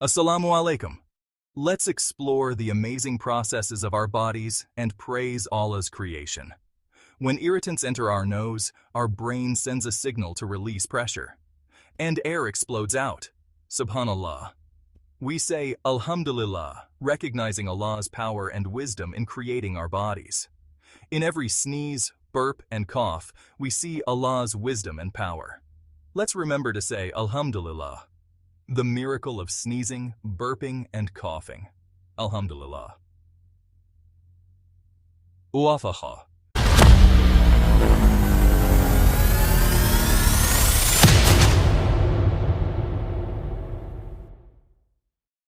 Assalamu alaikum. Let's explore the amazing processes of our bodies and praise Allah's creation. When irritants enter our nose, our brain sends a signal to release pressure, and air explodes out. Subhanallah. We say Alhamdulillah, recognizing Allah's power and wisdom in creating our bodies. In every sneeze, burp, and cough, we see Allah's wisdom and power. Let's remember to say Alhamdulillah. The miracle of sneezing, burping, and coughing. Alhamdulillah. Uafaha.